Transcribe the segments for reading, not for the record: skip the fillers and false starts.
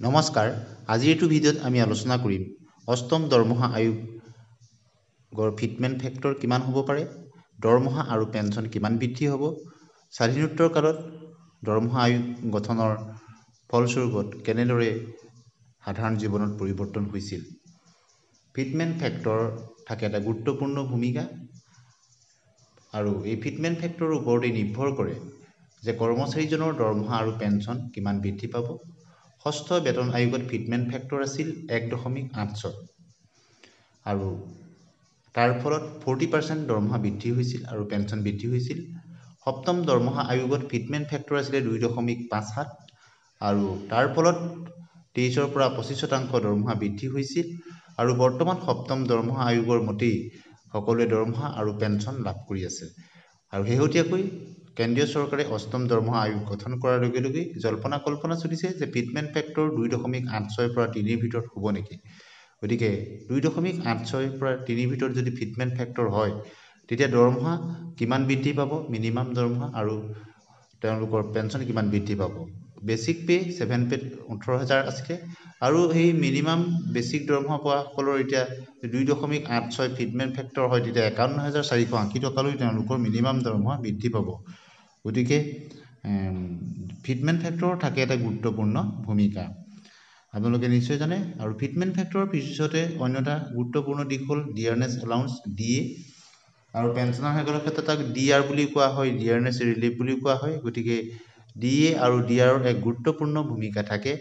নমস্কাৰ, আজিৰ এইটো ভিডিঅ'ত আমি আলোচনা কৰিম অষ্টম দৰমহা আয়োগৰ ফিটমেণ্ট ফেক্টৰ কিমান হ'ব পাৰে, দৰমহা আৰু পেঞ্চন কিমান বৃদ্ধি হ'ব, স্বাধীনোত্তৰ কালত দৰমহা আয়োগ গঠনৰ ফলস্বৰূপত কেনেদৰে সাধাৰণ জীৱনত পৰিৱৰ্তন হৈছিল। ফিটমেণ্ট ফেক্টৰ থাকে এটা গুৰুত্বপূৰ্ণ ভূমিকা আৰু এই ফিটমেণ্ট ফেক্টৰৰ ওপৰতে নিৰ্ভৰ কৰে যে কৰ্মচাৰীজনৰ দৰমহা আৰু পেঞ্চন কিমান বৃদ্ধি পাব। ষষ্ঠ বেতন আয়োগত ফিটমেণ্ট ফেক্টৰ আছিল 1.86 আৰু তাৰ ফলত 40% দৰমহা বৃদ্ধি হৈছিল আৰু পেঞ্চন বৃদ্ধি হৈছিল। সপ্তম দৰমহা আয়োগত ফিটমেণ্ট ফেক্টৰ আছিলে 2.57 আৰু তাৰ ফলত 23ৰ পৰা 25% দৰমহা বৃদ্ধি হৈছিল আৰু বৰ্তমান সপ্তম দৰমহা আয়োগৰ মতেই সকলোৱে দৰমহা আৰু পেঞ্চন লাভ কৰি আছে। আৰু শেহতীয়াকৈ কেন্দ্ৰীয় চৰকাৰে অষ্টম দৰমহা আয়োগ গঠন কৰাৰ লগে লগে জল্পনা কল্পনা চলিছে যে ফিটমেণ্ট ফেক্টৰ 2.86 পৰা 3ৰ ভিতৰত হ'ব নেকি। গতিকে 2.86 পৰা 3ৰ ভিতৰত যদি ফিটমেণ্ট ফেক্টৰ হয় তেতিয়া দৰমহা কিমান বৃদ্ধি পাব, মিনিমাম দৰমহা আৰু তেওঁলোকৰ পেঞ্চন কিমান বৃদ্ধি পাব। বেচিক পে 7 পেত 18,000 আছিলে আৰু সেই মিনিমাম বেচিক দৰমহা পোৱাসকলৰ এতিয়া 2.86 ফিটমেণ্ট ফেক্টৰ হয় তেতিয়া 51,480 টকালৈ তেওঁলোকৰ মিনিমাম দৰমহা বৃদ্ধি পাব। গতিকে ফিটমেণ্ট ফেক্টৰ থাকে এটা গুৰুত্বপূৰ্ণ ভূমিকা, আপোনালোকে নিশ্চয় জানে। আৰু ফিটমেণ্ট ফেক্টৰৰ পিছতে অন্য এটা গুৰুত্বপূৰ্ণ দিশ হ'ল ডিয়াৰনেছ এলাউন্স DA আৰু পেঞ্চনৰ ক্ষেত্ৰত তাক DR বুলি কোৱা হয়, ডিয়াৰনেছ ৰিলিফ বুলি কোৱা হয়। গতিকে DA আৰু DRৰ এক গুৰুত্বপূৰ্ণ ভূমিকা থাকে।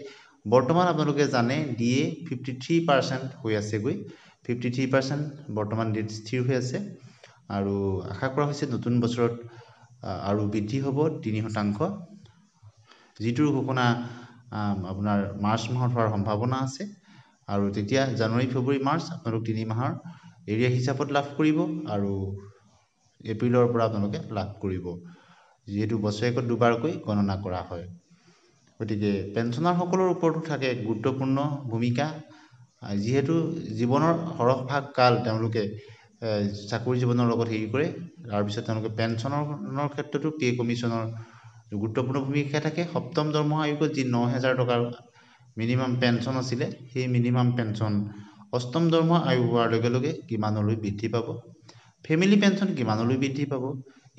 বৰ্তমান আপোনালোকে জানে DA 53% হৈ আছেগৈ, 53% বৰ্তমান ডেট স্থিৰ হৈ আছে আৰু আশা কৰা হৈছে নতুন বছৰত আৰু বৃদ্ধি হ'ব 3%, যিটোৰ ঘোষণা আপোনাৰ মাৰ্চ মাহত হোৱাৰ সম্ভাৱনা আছে। আৰু তেতিয়া জানুৱাৰী, ফেব্ৰুৱাৰী, মাৰ্চ আপোনালোক 3 মাহৰ এৰিয়া হিচাপত লাভ কৰিব আৰু এপ্ৰিলৰ পৰা আপোনালোকে লাভ কৰিব, যিহেতু বছৰেকত দুবাৰকৈ গণনা কৰা হয়। গতিকে পেঞ্চনাৰসকলৰ ওপৰতো থাকে এক গুৰুত্বপূৰ্ণ ভূমিকা, যিহেতু জীৱনৰ সৰহভাগ কাল তেওঁলোকে চাকৰি জীৱনৰ লগত হেৰি কৰে। তাৰপিছত তেওঁলোকে পেঞ্চনৰ ক্ষেত্ৰতো পে কমিশ্যনৰ গুৰুত্বপূৰ্ণ ভূমিকা থাকে। সপ্তম দৰমহা আয়োগত যি 9,000 টকাৰ মিনিমাম পেঞ্চন আছিলে সেই মিনিমাম পেঞ্চন অষ্টম দৰমহা আয়োগ হোৱাৰ লগে লগে কিমানলৈ বৃদ্ধি পাব, ফেমিলি পেঞ্চন কিমানলৈ বৃদ্ধি পাব,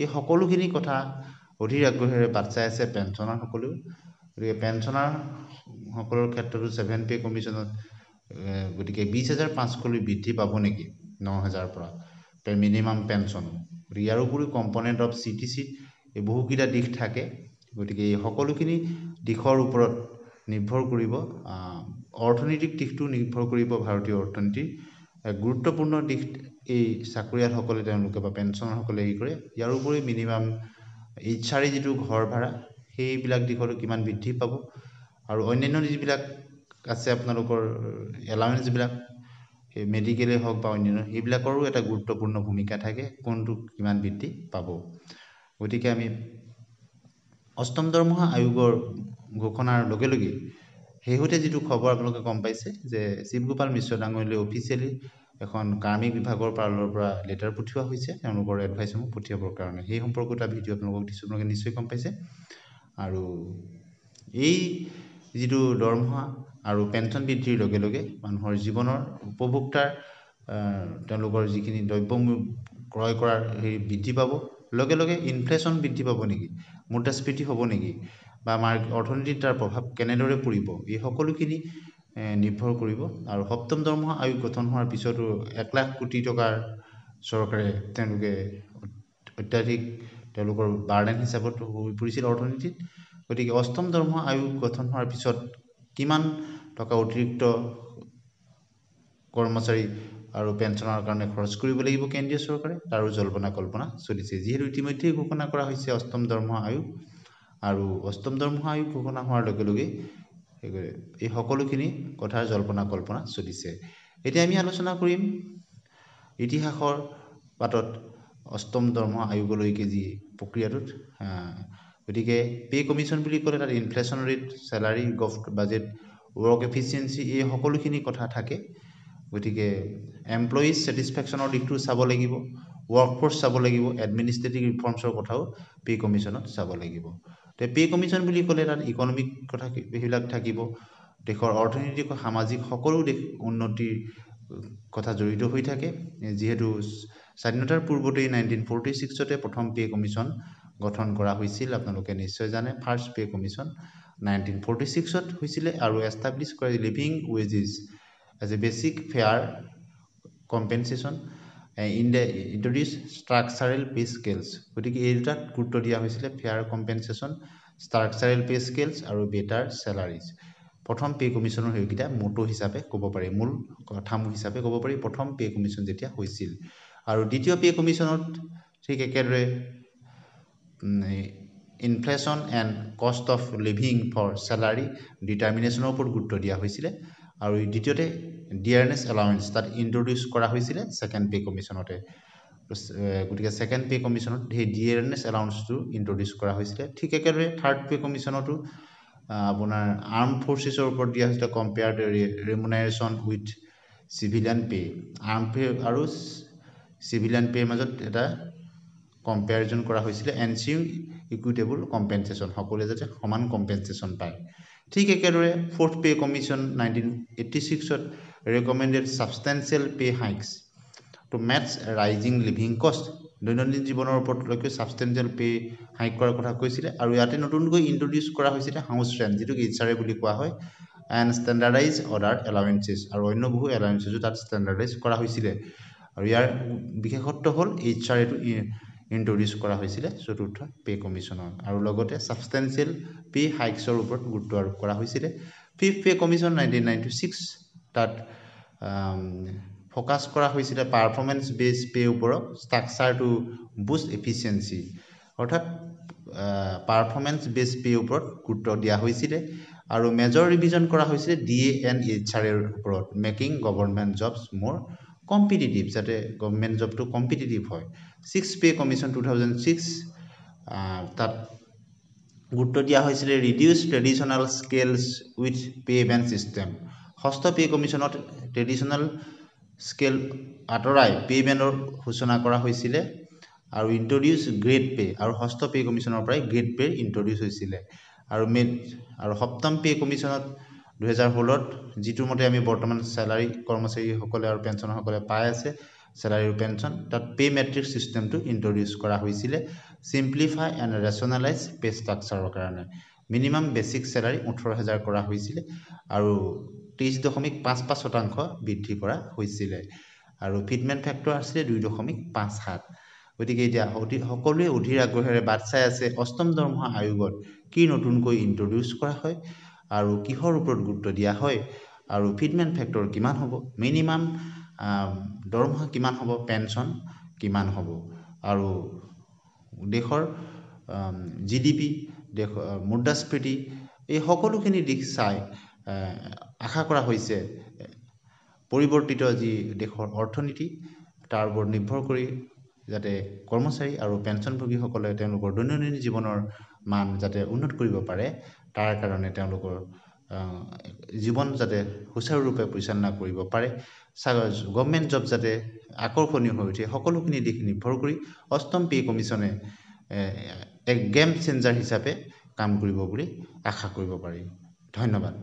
এই সকলোখিনি কথা অধীৰ আগ্ৰহেৰে বাট চাই আছে পেঞ্চনাৰসকলেও। গতিকে পেঞ্চনাৰসকলৰ ক্ষেত্ৰতো 7 পে কমিশ্যনত গতিকে 20,500লৈ বৃদ্ধি পাব নেকি 9,000 পৰা মিনিমাম পেঞ্চন। গতিকে ইয়াৰ উপৰিও কম্পনেণ্ট অফ CTC এই বহুকেইটা দিশ থাকে। গতিকে এই সকলোখিনি দিশৰ ওপৰত নিৰ্ভৰ কৰিব, অৰ্থনৈতিক দিশটো নিৰ্ভৰ কৰিব ভাৰতীয় অৰ্থনীতিৰ এক গুৰুত্বপূৰ্ণ দিশ এই চাকৰিয়ালসকলে তেওঁলোকে বা পেঞ্চনাৰসকলে হেৰি কৰে। ইয়াৰ উপৰি মিনিমাম HRA যিটো ঘৰ ভাড়া সেইবিলাক দিশতো কিমান বৃদ্ধি পাব আৰু অন্যান্য যিবিলাক আছে আপোনালোকৰ এলাউৱেঞ্চবিলাক, সেই মেডিকেলেই হওক বা অন্যান্য সেইবিলাকৰো এটা গুৰুত্বপূৰ্ণ ভূমিকা থাকে কোনটো কিমান বৃদ্ধি পাব। গতিকে আমি অষ্টম দৰমহা আয়োগৰ ঘোষণাৰ লগে লগে শেহতীয়া যিটো খবৰ আপোনালোকে গম পাইছে যে শিৱগোপাল মিশ্ৰ ডাঙৰীয়ালৈ অফিচিয়েলি এখন কাৰ্মিক বিভাগৰ ফালৰ পৰা লেটাৰ পঠিওৱা হৈছে তেওঁলোকৰ এডভাইচসমূহ পঠিয়াবৰ কাৰণে। সেই সম্পৰ্কত এটা ভিডিঅ' আপোনালোকক দিছোঁ, আপোনালোকে নিশ্চয় গম পাইছে। আৰু এই যিটো দৰমহা আৰু পেঞ্চন বৃদ্ধিৰ লগে লগে মানুহৰ জীৱনৰ উপভোক্তাৰ তেওঁলোকৰ যিখিনি দ্ৰব্যমূল্য ক্ৰয় কৰাৰ হেৰি বৃদ্ধি পাব, লগে লগে ইনফ্লেশ্যন বৃদ্ধি পাব নেকি, মুদ্ৰাস্ফীতি হ'ব নেকি, বা আমাৰ অৰ্থনীতিত তাৰ প্ৰভাৱ কেনেদৰে পৰিব, এই সকলোখিনি নিৰ্ভৰ কৰিব। আৰু সপ্তম দৰমহা আয়োগ গঠন হোৱাৰ পিছতো 1 লাখ কোটি টকাৰ চৰকাৰে তেওঁলোকে অত্যাধিক তেওঁলোকৰ বাৰ্ডেন হিচাপত হৈ পৰিছিল অৰ্থনীতিত। গতিকে অষ্টম দৰমহা আয়োগ গঠন হোৱাৰ পিছত কিমান টকা অতিৰিক্ত কৰ্মচাৰী আৰু পেঞ্চনৰ কাৰণে খৰচ কৰিব লাগিব কেন্দ্ৰীয় চৰকাৰে, তাৰো জল্পনা কল্পনা চলিছে। যিহেতু ইতিমধ্যেই ঘোষণা কৰা হৈছে অষ্টম দৰমহা আয়োগ, আৰু অষ্টম দৰমহা আয়োগ ঘোষণা হোৱাৰ লগে লগে এই সকলোখিনি কথাৰ জল্পনা কল্পনা চলিছে। এতিয়া আমি আলোচনা কৰিম ইতিহাসৰ পাতত অষ্টম দৰমহা আয়োগলৈকে যি প্ৰক্ৰিয়াটোত। গতিকে পে কমিশ্যন বুলি ক'লে তাত inflation rate, salary, budget, work efficiency এই সকলোখিনি কথা থাকে। গতিকে এমপ্লয়িজ ছেটিছফেকশ্যনৰ দিশটো চাব লাগিব, ৱৰ্কফ'ৰ্চ চাব লাগিব, এডমিনিষ্ট্ৰেটিভ ৰিফৰ্মছৰ কথাও পে কমিশ্যনত চাব লাগিব। পে কমিশ্যন বুলি ক'লে তাত ইকনমিক কথা সেইবিলাক থাকিব, দেশৰ অৰ্থনৈতিক সামাজিক সকলো দেশ উন্নতিৰ কথা জড়িত হৈ থাকে যেহেতু স্বাধীনতাৰ পূৰ্বতেই 1946তে প্ৰথম পে কমিশন গঠন কৰা হৈছিল আপোনালোকে নিশ্চয় জানে ফাৰ্ষ্ট পে কমিশন 1946ত হৈছিল আৰু এষ্টাব্লিছ কৰে living wages as a basic fair compensation introduce structural pay scales গতিকে এই দুটাত গুৰুত্ব দিয়া হৈছিল fair compensation structural pay scales আৰু বেটাৰ স্যালাৰিজ প্ৰথম পে কমিশনৰ হেইকিটা মোটো হিচাপে ক'ব পাৰি মূল কথামূল হিচাপে ক'ব পাৰি প্ৰথম পে কমিশন যেতিয়া হৈছিল আৰু দ্বিতীয় পে কমিশনত ঠিক একেদৰে inflation and cost of living for salary ডিটাৰমিনেশনৰ ওপৰত গুৰুত্ব দিয়া হৈছিল আৰু দ্বিতীয়তে ডিয়াৰনেস এলাউন্স তাত ইন্ট্ৰডিউস কৰা হৈছিল সেকেন্ড পে কমিশনতে গতিকে সেকেন্ড পে কমিশনত হে ডিয়াৰনেস এলাউন্সটো ইন্ট্ৰডিউস কৰা হৈছিল ঠিক একেদৰে থাৰ্ড পে কমিশনতো আপোনাৰ আৰ্ম ফোৰ্সেছৰ ওপৰত দিয়া হৈছিল compared remuneration with civilian pay arm pay আৰু সিভিলিয়ান পে মাজত এটা কম্পেয়াৰিজন কৰা হৈছিল এনচিউ ইকুইটেবল কম্পেনসেশন সকলে যাতে সমান কম্পেনসেশন পায় ঠিক একেদৰে ফোৰ্থ পে কমিশন 1986ত recommended substantial pay hikes to match rising living cost দৈনন্দিন জীৱনৰ ওপৰত লক্ষ্য সাবস্টেন্সিয়েল পে হাইক কৰাৰ কথা কৈছিল আৰু ইয়াতে নতুনকৈ ইন্ট্ৰডিউস কৰা হৈছিল হাউস ৰেন্ট যেটো এইচআৰএ বুলি কোৱা হয় এন্ড স্ট্যান্ডাৰ্ডাইজ অৰ্ডাৰ এলাউন্সেস আৰু অন্য বহু এলাউন্সেসও তাত স্ট্যান্ডাৰ্ডাইজ কৰা হৈছিল আৰু ইয়াৰ বিশেষত্ব হ'ল এইচআৰএ টো ইন্ট্ৰডিউস কৰা হৈছিল চতুৰ্থ পে কমিশনৰ আৰু লগতে সাবস্টেন্সিয়েল পে হাইকসৰ ওপৰত গুৰুত্ব আৰোপ কৰা হৈছিল ফিফথ পে কমিশন 1996 তাত ফোকাস কৰা হৈছিল পাৰফৰম্যান্স বেস পে ওপৰত স্ট্ৰাকচাৰ টু বুষ্ট এফিচিয়েন্সি অৰ্থাৎ পাৰফৰম্যান্স বেস পে ওপৰত গুৰুত্ব দিয়া হৈছিল আৰু মেজৰ ৰিভিজন কৰা হৈছিল ডিএ এন্ড এইচআৰএ ৰ ওপৰত মেকিং গভৰ্নমেন্ট জবস মোৰ কম্পিটিটিভ যাতে গভৰ্নমেন্ট জবটো কম্পিটিটিভ হয় সিক্স পে কমিশন 2006 তাত গুৰুত্ব দিয়া হৈছিল reduce ট্ৰেডিশনাল scales with payment system ষষ্ঠ পে কমিশনত ট্ৰেডিশনাল স্কেল আতৰাই পেমেন্টৰ ঘোষণা কৰা হৈছিল আৰু ইন্ট্ৰডিউস গ্ৰেড পে আৰু ষষ্ঠ পে কমিশনৰ পৰাই গ্ৰেড পে ইন্ট্ৰডিউস হৈছিল আৰু সপ্তম পে কমিশনত 2016ত যিটো মতে আমি বৰ্তমান স্যালাৰি কৰ্মচাৰী সকলে আৰু পেনশন সকলে পাই আছে স্যালাৰি আৰু পেনশন তাত পে মেট্ৰিক্স সিস্টেমটো ইন্ট্ৰডিউস কৰা হৈছিল সিম্পলিফাই এন্ড ৰেশনালাইজ পে ষ্ট্ৰাকচাৰৰ কাৰণে মিনিমাম বেসিক স্যালাৰি 18000 কৰা হৈছিল আৰু 23.55% বৃদ্ধি কৰা হৈছিল আৰু ফিটমেন্ট ফ্যাক্টৰ আছিল 2.57 গতিকে এতিয়া সকলোৱে অধীৰ আগ্ৰহেৰে বাট চাই আছে অষ্টম দৰমহা আয়োগত কি নতুনকৈ ইন্ট্ৰডিউস কৰা হয় আৰু কিহৰ ওপৰত গুৰুত্ব দিয়া হয় আৰু ফিটমেন্ট ফ্যাক্টৰ কিমান হ'ব মিনিমাম দৰমহা কিমান হ'ব পেনশন কিমান হ'ব আৰু দেশৰ জিডিপি দেশ মুদ্ৰাস্ফীতি এই সকলোখিনি দিশ চাই আশা কৰা হৈছে পৰিৱৰ্তিত যি দেশৰ অৰ্থনীতি তাৰ ওপৰত নিৰ্ভৰ কৰি যাতে কৰ্মচাৰী আৰু পেনশনভোগীসকলে তেওঁলোকৰ দৈনন্দিন জীৱনৰ মান যাতে উন্নত কৰিব পাৰে তাৰ কাৰণে তেওঁলোকৰ জীৱন যাতে সুচাৰুৰূপে পৰিচালনা কৰিব পাৰে গভৰ্নমেন্ট জব যাতে আকৰ্ষণীয় হৈ উঠে সকলোখিনি দিশ নিৰ্ভৰ কৰি অষ্টম পে কমিশনে এক গেম চেঞ্জাৰ হিচাপে কাম কৰিব বুলি আশা কৰিব পাৰি ধন্যবাদ